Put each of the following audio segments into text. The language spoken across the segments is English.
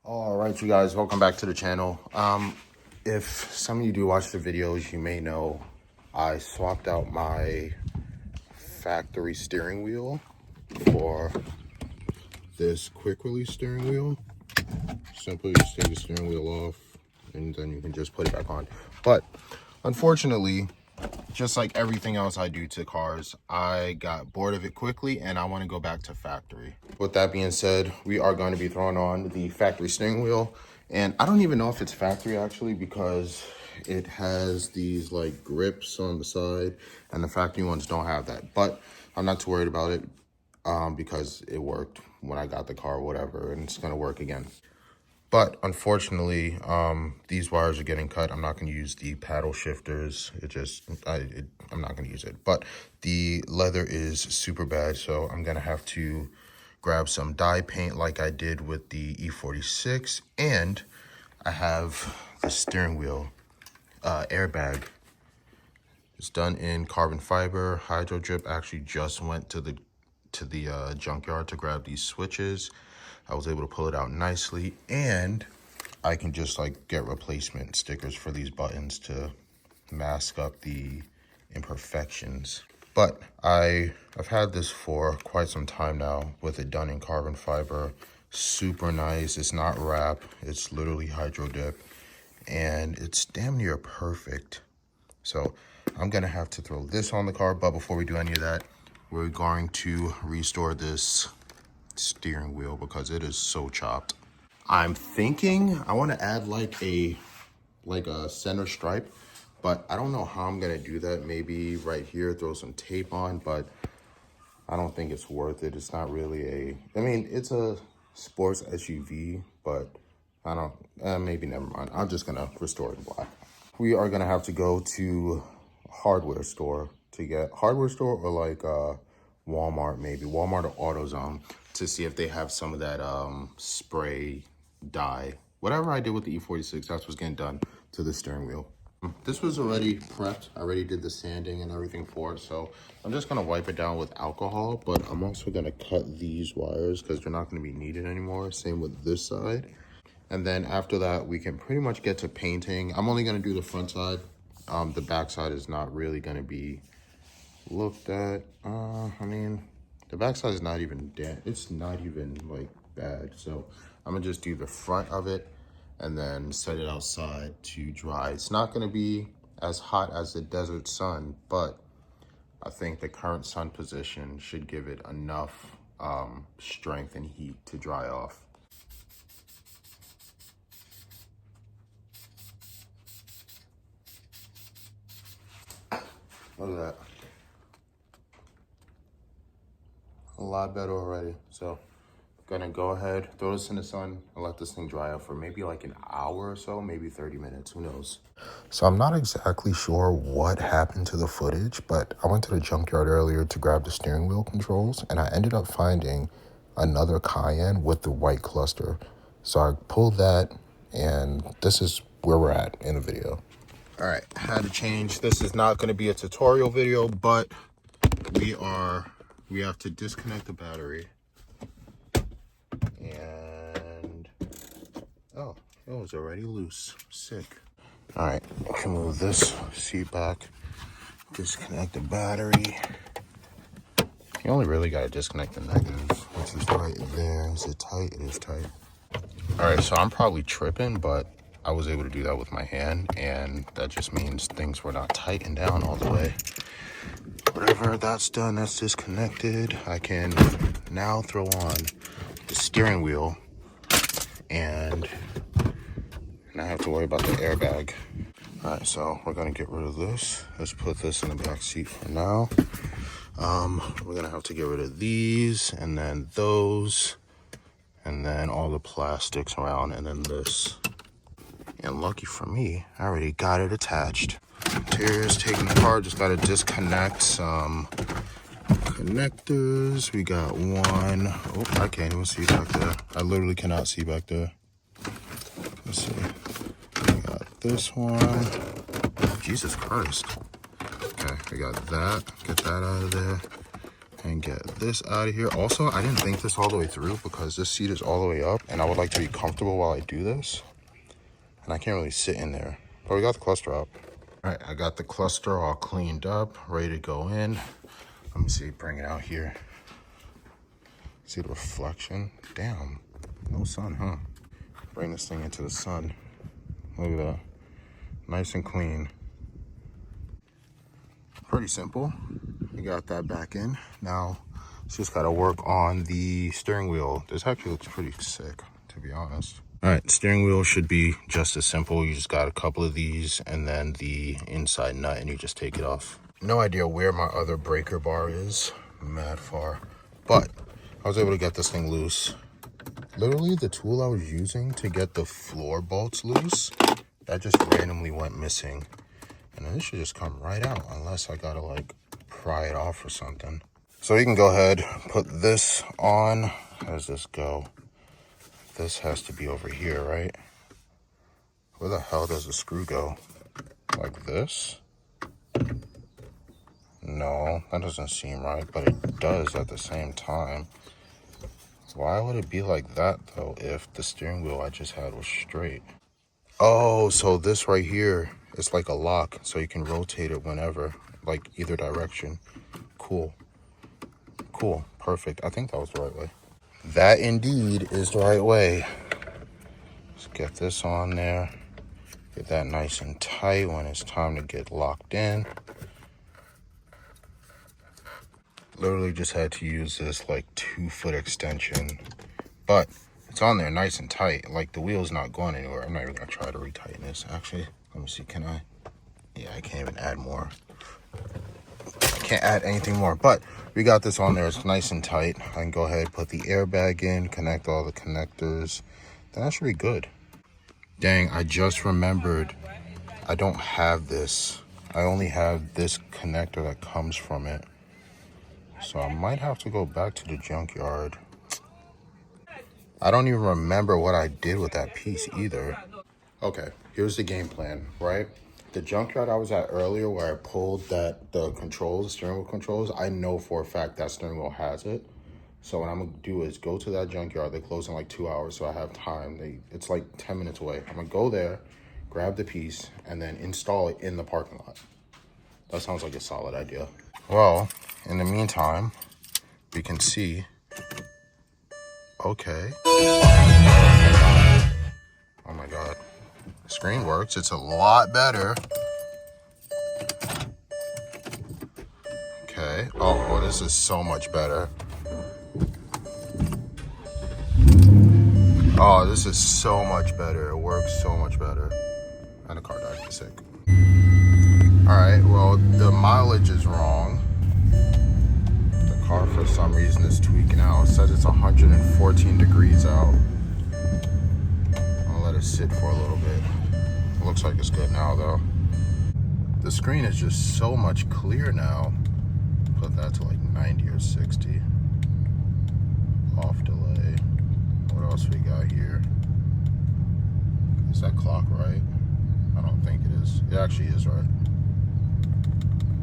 All right, you guys, welcome back to the channel. If some of you do watch the videos, you may know I swapped out my factory steering wheel for this quick release steering wheel. Simply just take the steering wheel off and then you can just put it back on. But unfortunately, just like everything else I do to cars, I got bored of it quickly and I want to go back to factory. With that being said, we are going to be throwing on the factory steering wheel. And I don't even know if it's factory actually, because it has these like grips on the side and the factory ones don't have that. But I'm not too worried about it because it worked when I got the car or whatever, and it's going to work again. But unfortunately, these wires are getting cut. I'm not going to use the paddle shifters. I'm not going to use it. But the leather is super bad, so I'm going to have to grab some dye paint like I did with the E46. And I have the steering wheel airbag. It's done in carbon fiber, hydro drip. I actually just went to the junkyard to grab these switches. I was able to pull it out nicely, and I can just like get replacement stickers for these buttons to mask up the imperfections. But I've had this for quite some time now with it done in carbon fiber. Super nice. It's not wrap, it's literally hydro dip, and it's damn near perfect. So I'm gonna have to throw this on the car, but before we do any of that, we're going to restore this steering wheel because it is so chopped. I'm thinking I want to add like a center stripe, but I don't know how I'm gonna do that. Maybe right here, throw some tape on, but I don't think it's worth it. It's not really I mean, it's a sports SUV, but I don't, maybe never mind. I'm just gonna restore it black. We are gonna have to go to a hardware store to get or like Walmart, maybe Walmart or AutoZone, to see if they have some of that spray dye. Whatever I did with the E46, that's what's getting done to the steering wheel. This was already prepped. I already did the sanding and everything for it, so I'm just gonna wipe it down with alcohol, but I'm also gonna cut these wires because they're not gonna be needed anymore. Same with this side. And then after that, we can pretty much get to painting. I'm only gonna do the front side. The back side is not really gonna be looked at. I mean, the back side is not even dead. It's not even like bad. So I'm gonna just do the front of it and then set it outside to dry. It's not gonna be as hot as the desert sun, but I think the current sun position should give it enough strength and heat to dry off. Look at that. A lot better already. So gonna go ahead, throw this in the sun and let this thing dry out for maybe like an hour or so, maybe 30 minutes, who knows. So I'm not exactly sure what happened to the footage, but I went to the junkyard earlier to grab the steering wheel controls and I ended up finding another Cayenne with the white cluster. So I pulled that and this is where we're at in the video. All right, had to change. This is not gonna be a tutorial video, but we have to disconnect the battery. And oh, it was already loose. Sick. All right, I can move this seat back, disconnect the battery. You only really gotta disconnect the negative, which is right there. Is it tight? It is tight. All right, so I'm probably tripping, but I was able to do that with my hand, and that just means things were not tightened down all the way. Whatever, that's done, that's disconnected. I can now throw on the steering wheel and not have to worry about the airbag. All right, so we're gonna get rid of this. Let's put this in the back seat for now. We're gonna have to get rid of these and then those and then all the plastics around and then this. And lucky for me, I already got it attached. Interior's taken apart, just gotta disconnect some connectors. We got one. Oh, I can't even see back there. I literally cannot see back there. Let's see. We got this one. Jesus Christ. Okay, we got that. Get that out of there. and get this out of here. Also, I didn't think this all the way through because this seat is all the way up and I would like to be comfortable while I do this. And I can't really sit in there, but we got the cluster up. All right, I got the cluster all cleaned up, ready to go in. Let me see, bring it out here. See the reflection? Damn, no sun, huh? Bring this thing into the sun. Look at that, nice and clean. Pretty simple. We got that back in. Now, it's just gotta work on the steering wheel. This actually looks pretty sick, to be honest. All right, steering wheel should be just as simple. You just got a couple of these and then the inside nut and you just take it off. No idea where my other breaker bar is, mad far, but I was able to get this thing loose. Literally the tool I was using to get the floor bolts loose, that just randomly went missing. And then this should just come right out unless I gotta like pry it off or something. So you can go ahead, put this on. How does this go? This has to be over here, right? Where the hell does the screw go? Like this? No, that doesn't seem right, but it does at the same time. Why would it be like that though if the steering wheel I just had was straight? Oh, so this right here is like a lock, so you can rotate it whenever, like either direction. Cool. Cool, perfect. I think that was the right way. That indeed is the right way. Let's get this on there. Get that nice and tight when it's time to get locked in. Literally just had to use this like 2-foot extension, but it's on there nice and tight. Like the wheel's not going anywhere. I'm not even gonna try to retighten this. Actually, let me see, can I? Yeah, I can't even add more. I can't add anything more, but we got this on there. It's nice and tight. I can go ahead, put the airbag in, connect all the connectors. Then that should be good. Dang, I just remembered I don't have this. I only have this connector that comes from it. So I might have to go back to the junkyard. I don't even remember what I did with that piece either. Okay, here's the game plan, right? The junkyard I was at earlier where I pulled the controls, steering wheel controls, I know for a fact that steering wheel has it. So what I'm gonna do is go to that junkyard. They close in like 2 hours, so I have time. It's like 10 minutes away. I'm gonna go there, grab the piece, and then install it in the parking lot. That sounds like a solid idea. Well, in the meantime, we can see, okay. Oh my God, the screen works. It's a lot better. Okay, oh, this is so much better. Oh, this is so much better. It works so much better. And the car died, sick. All right, well, the mileage is wrong. The car, for some reason, is tweaking out. It says it's 114 degrees out. I'll let it sit for a little bit. It looks like it's good now, though. The screen is just so much clearer now. Put that to like 90 or 60. Off delay. What else we got here? Is that clock right? I don't think it is. It actually is right.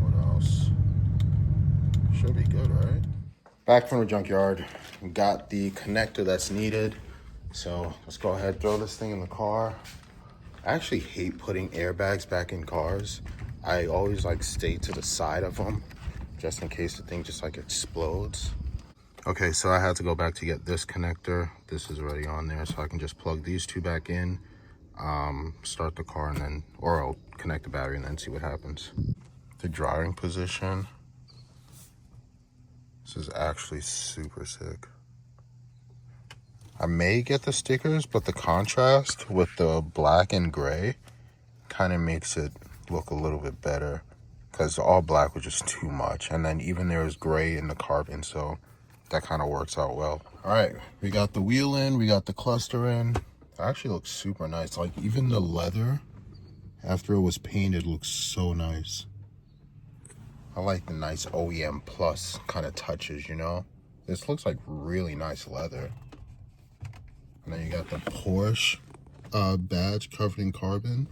What else? Should be good, right? Back from the junkyard. We got the connector that's needed. So let's go ahead, throw this thing in the car. I actually hate putting airbags back in cars. I always like stay to the side of them just in case the thing just like explodes. Okay, so I had to go back to get this connector. This is already on there, so I can just plug these two back in, start the car, and then, or I'll connect the battery and then see what happens. The driving position. This is actually super sick. I may get the stickers, but the contrast with the black and gray kind of makes it look a little bit better, because all black was just too much. And then even there's gray in the carbon, so that kind of works out well. All right, we got the wheel in, we got the cluster in. It actually looks super nice. Like even the leather, after it was painted, looks so nice. I like the nice OEM plus kind of touches, you know? This looks like really nice leather. And then you got the Porsche badge covered in carbon.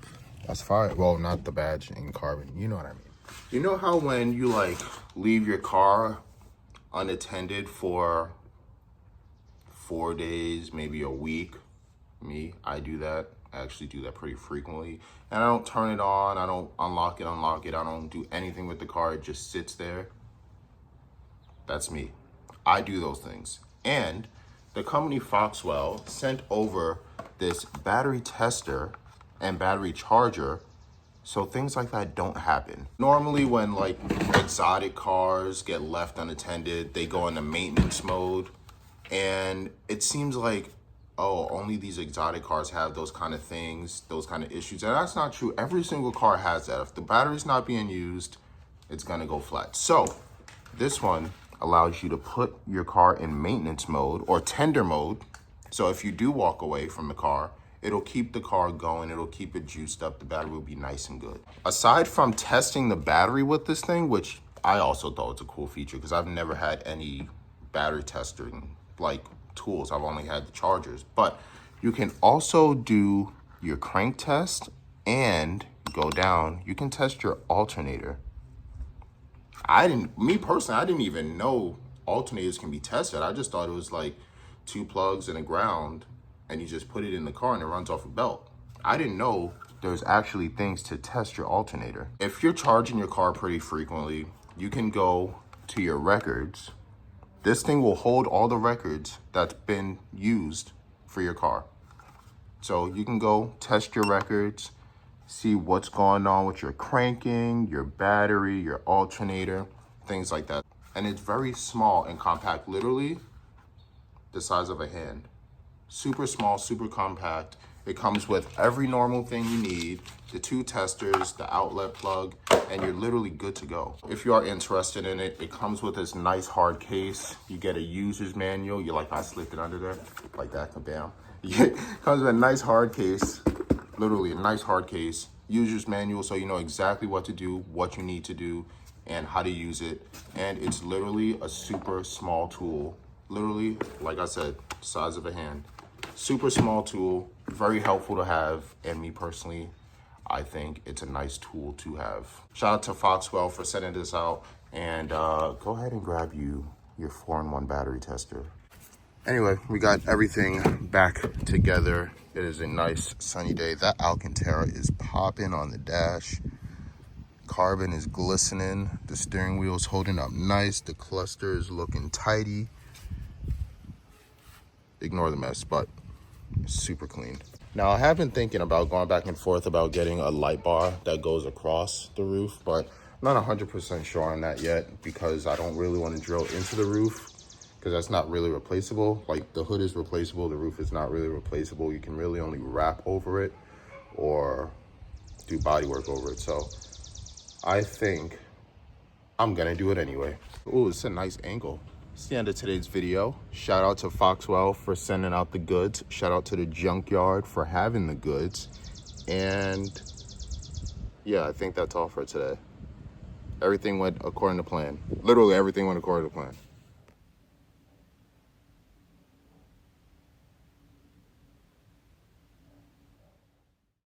That's fine. Well, not the badge in carbon. You know what I mean. You know how when you like leave your car unattended for 4 days, maybe a week. I do that. I actually do that pretty frequently. And I don't turn it on. I don't unlock it. I don't do anything with the car. It just sits there. That's me. I do those things. And the company Foxwell sent over this battery tester and battery charger so things like that don't happen. Normally when like exotic cars get left unattended, they go into maintenance mode. And it seems like, oh, only these exotic cars have those kind of things, those kind of issues. And that's not true. Every single car has that. If the battery's not being used, it's gonna go flat. So this one allows you to put your car in maintenance mode or tender mode. So if you do walk away from the car, it'll keep the car going. It'll keep it juiced up. The battery will be nice and good. Aside from testing the battery with this thing, which I also thought was a cool feature because I've never had any battery testing like tools. I've only had the chargers, but you can also do your crank test and go down. You can test your alternator. Me personally, I didn't even know alternators can be tested. I just thought it was like 2 plugs and a ground and you just put it in the car and it runs off a belt. I didn't know there's actually things to test your alternator. If you're charging your car pretty frequently, you can go to your records. This thing will hold all the records that's been used for your car. So you can go test your records, see what's going on with your cranking, your battery, your alternator, things like that. And it's very small and compact, literally the size of a hand. Super small, super compact. It comes with every normal thing you need, the 2 testers, the outlet plug, and you're literally good to go. If you are interested in it, it comes with this nice hard case. You get a user's manual. You like, I slipped it under there, like that, bam. It comes with a nice hard case, literally a nice hard case, user's manual, so you know exactly what to do, what you need to do, and how to use it. And it's literally a super small tool. Literally, like I said, size of a hand. Super small tool, very helpful to have, and me personally, I think it's a nice tool to have. Shout out to Foxwell for sending this out, and go ahead and grab your 4-in-1 battery tester. Anyway, we got everything back together. It is a nice sunny day. That Alcantara is popping on the dash. Carbon is glistening. The steering wheel is holding up nice. The cluster is looking tidy. Ignore the mess, but super clean. Now, I have been thinking about going back and forth about getting a light bar that goes across the roof, but I'm not 100% sure on that yet because I don't really want to drill into the roof because that's not really replaceable. Like, the hood is replaceable, the roof is not really replaceable. You can really only wrap over it or do body work over it. So I think I'm gonna do it anyway. Ooh, it's a nice angle. It's the end of today's video. Shout out to Foxwell for sending out the goods. Shout out to the junkyard for having the goods. And yeah, I think that's all for today. Everything went according to plan. Literally everything went according to plan.